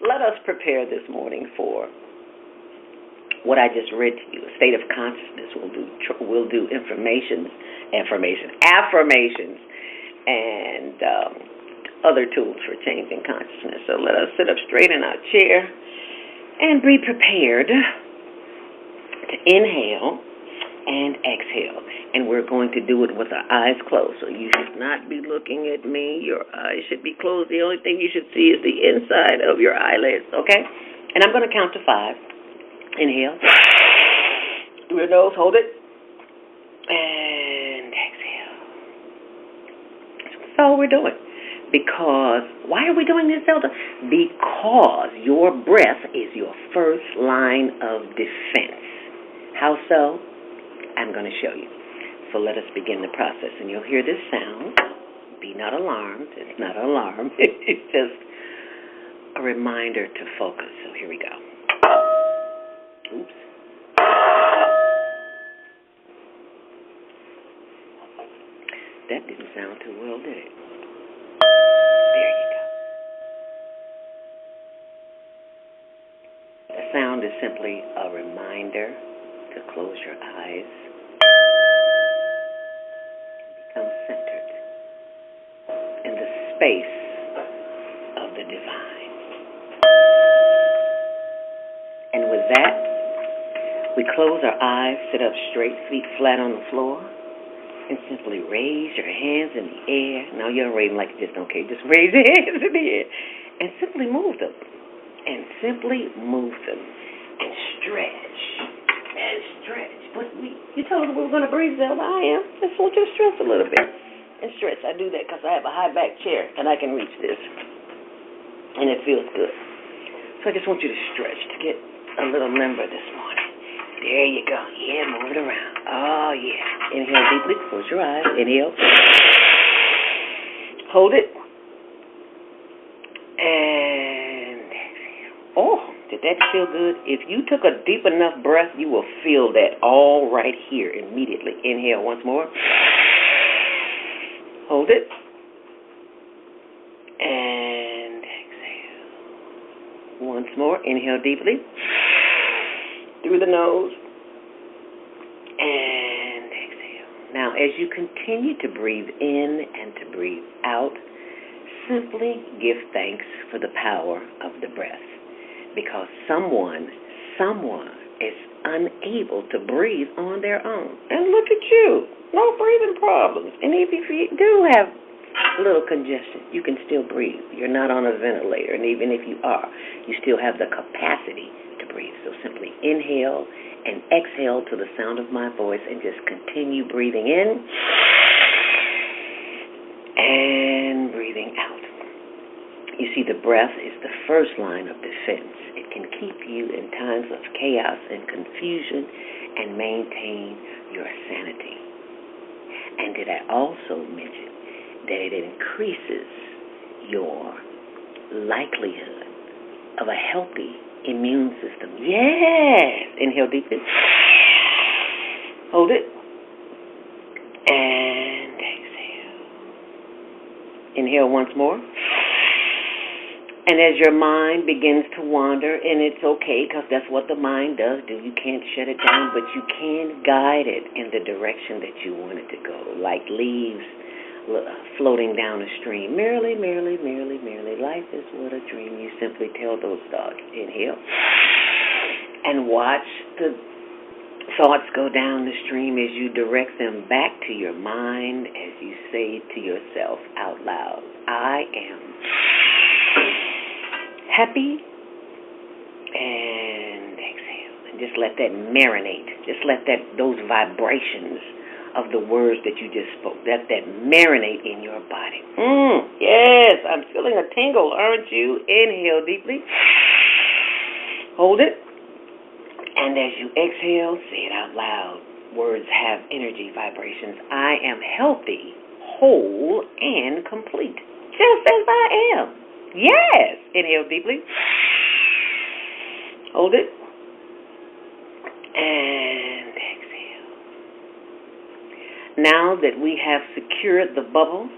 let us prepare this morning for what I just read to you. A state of consciousness. We'll do affirmations, and other tools for changing consciousness. So let us sit up straight in our chair and be prepared to inhale and exhale. And we're going to do it with our eyes closed. So you should not be looking at me. Your eyes should be closed. The only thing you should see is the inside of your eyelids, okay? And I'm going to count to 5. Inhale. Through your nose, hold it. And exhale. That's all we're doing. Because, why are we doing this, Zelda? Because your breath is your first line of defense. How so? I'm going to show you. So let us begin the process. And you'll hear this sound. Be not alarmed. It's not an alarm. It's just a reminder to focus. So here we go. Oops. That didn't sound too well, did it? There you go. The sound is simply a reminder to close your eyes and become centered in the space of the divine. And with that, we close our eyes, sit up straight, feet flat on the floor, and simply raise your hands in the air. Now you don't raise them like you just don't care. Just raise your hands in the air and simply move them. And simply move them. And stretch. And stretch. But you told us we were going to breathe, Zelda. I am. Just want you to stretch a little bit. And stretch. I do that because I have a high back chair and I can reach this. And it feels good. So I just want you to stretch to get a little limber this morning. There you go. Yeah, move it around. Oh, yeah. Inhale deeply. Close your eyes. Inhale. Hold it. And exhale. Oh, did that feel good? If you took a deep enough breath, you will feel that all right here immediately. Inhale once more. Hold it. And exhale. Once more. Inhale deeply. Through the nose, and exhale. Now, as you continue to breathe in and to breathe out, simply give thanks for the power of the breath, because someone is unable to breathe on their own. And look at you, no breathing problems. And if you do have a little congestion, you can still breathe. You're not on a ventilator, and even if you are, you still have the capacity to breathe. So simply inhale and exhale to the sound of my voice and just continue breathing in and breathing out. You see, the breath is the first line of defense. It can keep you in times of chaos and confusion and maintain your sanity. And did I also mention that it increases your likelihood of a healthy immune system? Yes. Inhale deeply. Hold it. And exhale. Inhale once more. And as your mind begins to wander, and it's okay because that's what the mind does do. You can't shut it down, but you can guide it in the direction that you want it to go, like leaves floating down a stream. Merrily, merrily, merrily, merrily. Life is what a dream. You simply tell those thoughts. Inhale. And watch the thoughts go down the stream as you direct them back to your mind, as you say to yourself out loud, I am happy, and exhale. And just let that marinate. Just let those vibrations of the words that you just spoke, let that marinate in your body. Yes, I'm feeling a tingle, aren't you? Inhale deeply. Hold it. And as you exhale, say it out loud. Words have energy vibrations. I am healthy, whole, and complete, just as I am. Yes. Inhale deeply. Hold it. And exhale. Now that we have secured the bubble,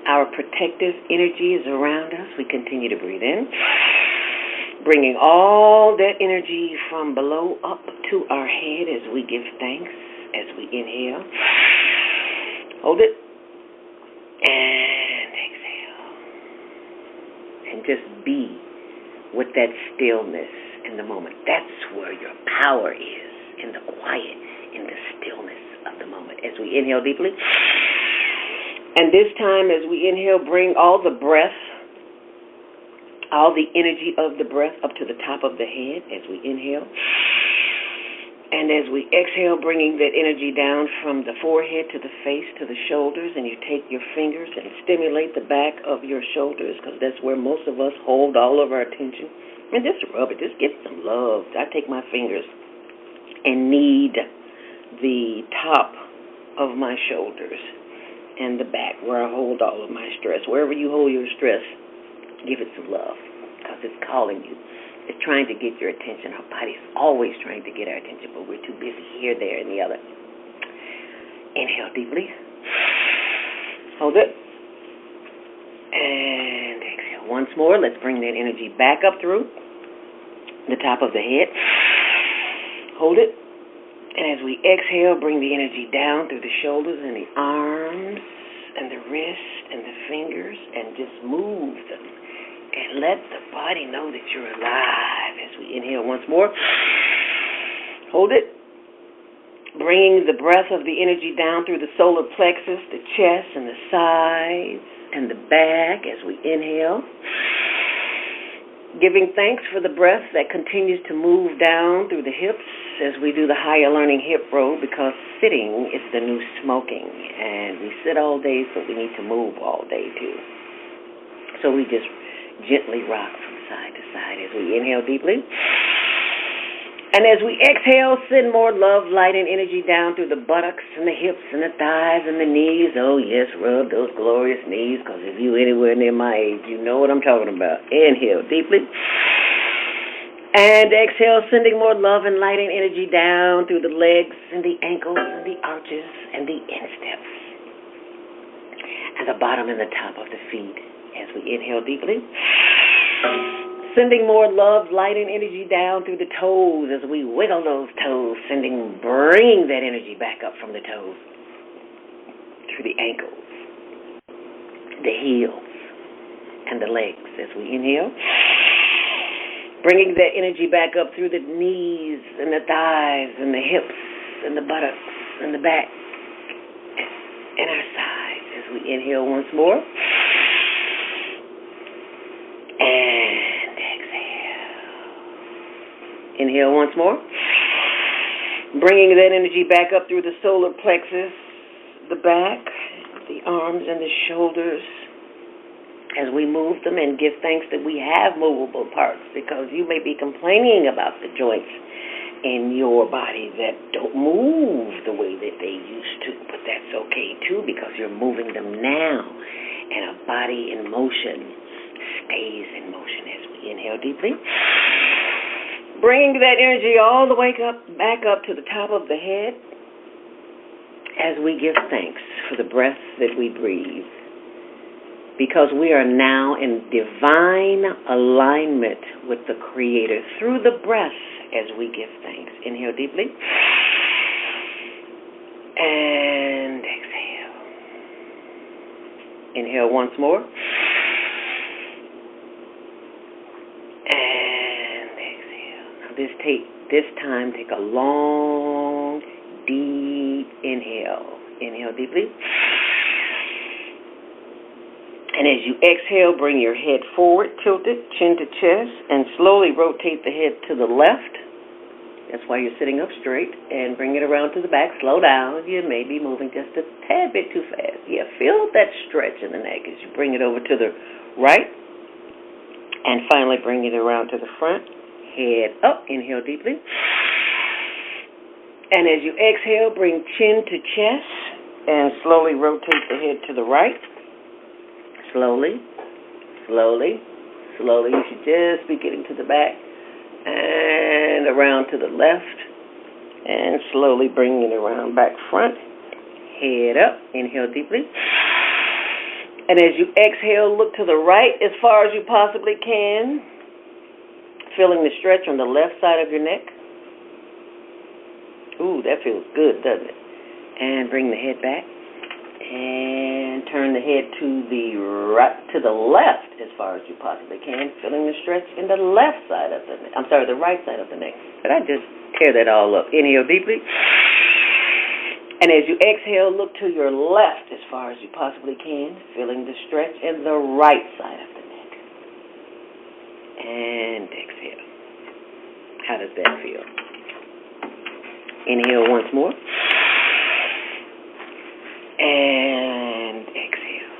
our protective energy is around us. We continue to breathe in. bringing all that energy from below up to our head as we give thanks, as we inhale. Hold it. And exhale. And just be with that stillness in the moment. That's where your power is, in the quiet, in the stillness of the moment. As we inhale deeply. And this time, as we inhale, bring all the breath, all the energy of the breath up to the top of the head as we inhale. And as we exhale, bringing that energy down from the forehead to the face to the shoulders, and you take your fingers and stimulate the back of your shoulders, because that's where most of us hold all of our attention. And just rub it. Just give it some love. I take my fingers and knead the top of my shoulders and the back where I hold all of my stress. Wherever you hold your stress, give it some love, because it's calling you. It's trying to get your attention. Our body's always trying to get our attention, but we're too busy here, there, and the other. Inhale deeply. Hold it. And exhale once more. Let's bring that energy back up through the top of the head. Hold it. And as we exhale, bring the energy down through the shoulders and the arms and the wrists and the fingers, and just move them. And let the body know that you're alive as we inhale once more. Hold it. Bringing the breath of the energy down through the solar plexus, the chest, and the sides, and the back as we inhale. Giving thanks for the breath that continues to move down through the hips as we do the higher learning hip roll, because sitting is the new smoking. And we sit all day, so we need to move all day too. So we just gently rock from side to side as we inhale deeply. And as we exhale, send more love, light, and energy down through the buttocks and the hips and the thighs and the knees. Oh, yes, rub those glorious knees, because if you're anywhere near my age, you know what I'm talking about. Inhale deeply. And exhale, sending more love and light and energy down through the legs and the ankles and the arches and the insteps. And the bottom and the top of the feet as we inhale deeply. Sending more love, light, and energy down through the toes as we wiggle those toes, bringing that energy back up from the toes through the ankles, the heels, and the legs as we inhale. Bringing that energy back up through the knees and the thighs and the hips and the buttocks and the back and our sides as we inhale once more. And exhale. Inhale once more. Bringing that energy back up through the solar plexus, the back, the arms, and the shoulders as we move them, and give thanks that we have movable parts, because you may be complaining about the joints in your body that don't move the way that they used to, but that's okay too, because you're moving them now, and a body in motion stays in motion as we inhale deeply. Bringing that energy all the way back up to the top of the head as we give thanks for the breath that we breathe, because we are now in divine alignment with the Creator through the breath as we give thanks. Inhale deeply. And exhale. Inhale once more. And exhale. Now this time take a long, deep inhale. Inhale deeply. And as you exhale, bring your head forward, tilt it, chin to chest, and slowly rotate the head to the left. That's why you're sitting up straight. And bring it around to the back. Slow down. You may be moving just a tad bit too fast. Yeah, feel that stretch in the neck as you bring it over to the right. And finally bring it around to the front. Head up. Inhale deeply. And as you exhale, bring chin to chest and slowly rotate the head to the right. Slowly, slowly, slowly. You should just be getting to the back and around to the left, and slowly bringing it around back front. Head up. Inhale deeply. And as you exhale, look to the right as far as you possibly can. feeling the stretch on the left side of your neck. Ooh, that feels good, doesn't it? And bring the head back. And turn the head to the left as far as you possibly can, feeling the stretch in the left side of the neck. I'm sorry, the right side of the neck. Did I just tear that all up? Inhale deeply. And as you exhale, look to your left as far as you possibly can, feeling the stretch in the right side of the neck. And exhale. How does that feel? Inhale once more. And exhale.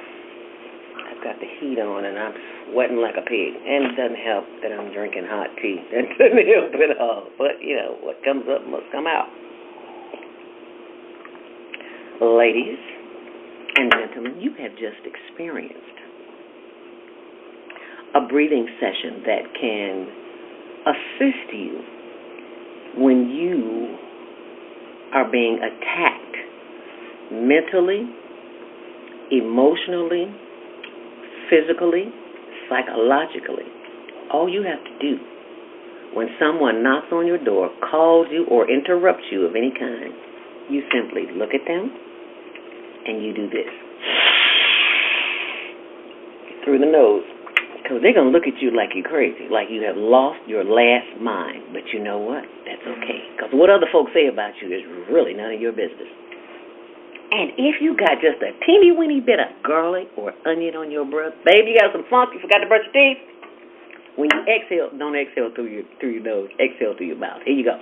I've got the heat on and I'm sweating like a pig. And it doesn't help that I'm drinking hot tea. That doesn't help at all. But, what comes up must come out. Ladies and gentlemen, you have just experienced a breathing session that can assist you when you are being attacked mentally, emotionally, physically, psychologically. All you have to do when someone knocks on your door, calls you, or interrupts you of any kind, you simply look at them and you do this. Through the nose. Because they're going to look at you like you're crazy, like you have lost your last mind. But you know what? That's okay. Because what other folks say about you is really none of your business. And if you got just a teeny-weeny bit of garlic or onion on your breath, baby, you got some funk, you forgot to brush your teeth. When you exhale, don't exhale through your nose. Exhale through your mouth. Here you go.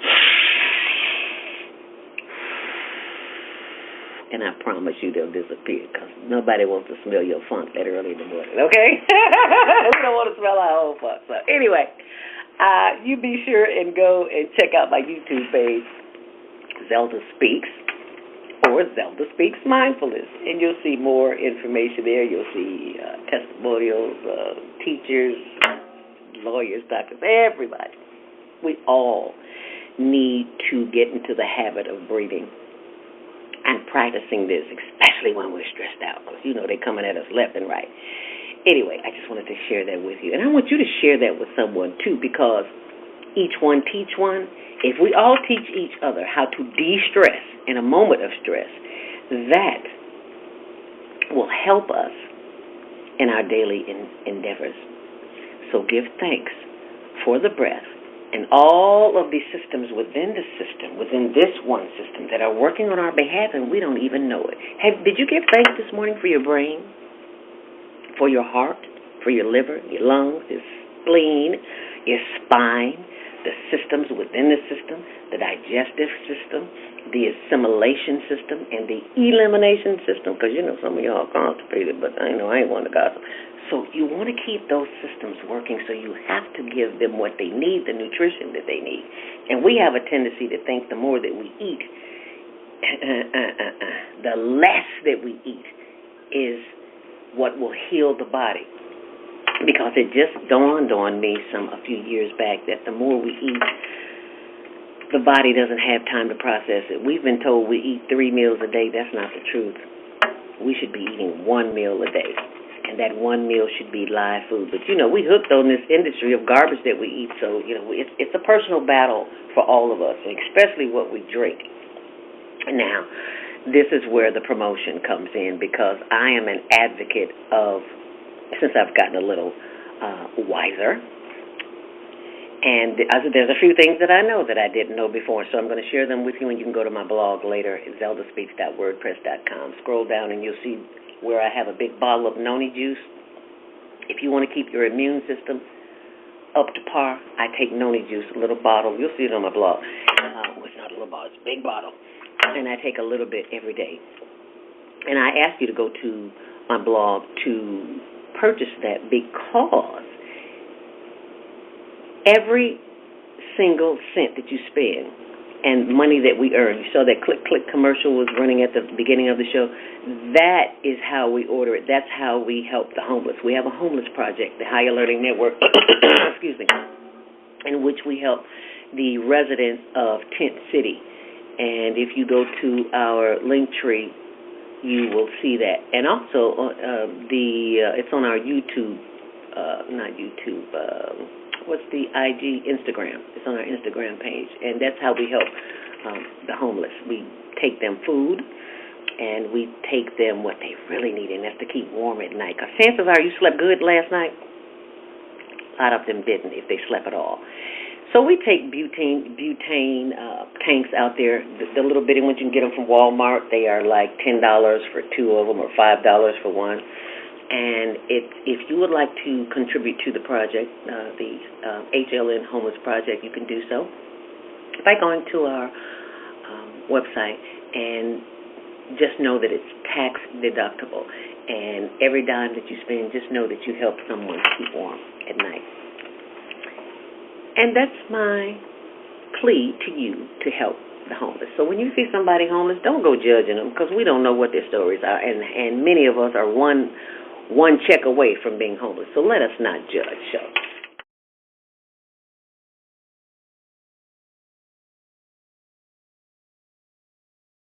And I promise you they'll disappear because nobody wants to smell your funk that early in the morning, okay? We don't want to smell our own funk. So anyway, you be sure and go and check out my YouTube page, ZeldaSpeaks, or ZeldaSpeaks Mindfulness, and you'll see more information there. You'll see testimonials, teachers, lawyers, doctors, everybody. We all need to get into the habit of breathing and practicing this, especially when we're stressed out, because, they're coming at us left and right. Anyway, I just wanted to share that with you. And I want you to share that with someone, too, because each one teach one. If we all teach each other how to de-stress in a moment of stress, that will help us in our daily endeavors. So give thanks for the breath and all of these systems within the system, within this one system, that are working on our behalf and we don't even know it. Did you give thanks this morning for your brain, for your heart, for your liver, your lungs, your spleen, your spine, the systems within the system, the digestive system, the assimilation system, and the elimination system? Because, some of y'all are constipated, but I ain't one to gossip. So you want to keep those systems working, so you have to give them what they need, the nutrition that they need. And we have a tendency to think the more that we eat, the less that we eat is what will heal the body. Because it just dawned on me a few years back that the more we eat, the body doesn't have time to process it. We've been told we eat 3 meals a day. That's not the truth. We should be eating 1 meal a day. And that 1 meal should be live food. But, we hooked on this industry of garbage that we eat. So, it's a personal battle for all of us, and especially what we drink. Now, this is where the promotion comes in, because I am an advocate of, since I've gotten a little wiser, and there's a few things that I know that I didn't know before, so I'm going to share them with you, and you can go to my blog later at ZeldaSpeaks.wordpress.com. Scroll down and you'll see where I have a big bottle of noni juice. If you want to keep your immune system up to par, I take noni juice, a little bottle. You'll see it on my blog. It's not a little bottle, it's a big bottle. And I take a little bit every day. And I ask you to go to my blog to purchase that, because every single cent that you spend and money that we earn, you saw that click commercial was running at the beginning of the show, that is how we order it. That's how we help the homeless. We have a homeless project, the Higher Learning Network, excuse me, in which we help the residents of Tent City. And if you go to our link tree, you will see that. And also, it's on our YouTube, what's the IG Instagram? It's on our Instagram page, and that's how we help the homeless. We take them food, and we take them what they really need, and that's to keep warm at night. Because chances are you slept good last night. A lot of them didn't, if they slept at all. So we take butane tanks out there, the little bitty ones. You can get them from Walmart. They are like $10 for 2 of them or $5 for one. And if you would like to contribute to the project, the HLN Homeless Project, you can do so by going to our website, and just know that it's tax deductible. And every dime that you spend, just know that you help someone keep warm at night. And that's my plea to you to help the homeless. So when you see somebody homeless, don't go judging them, because we don't know what their stories are, and many of us are one check away from being homeless. So let us not judge. So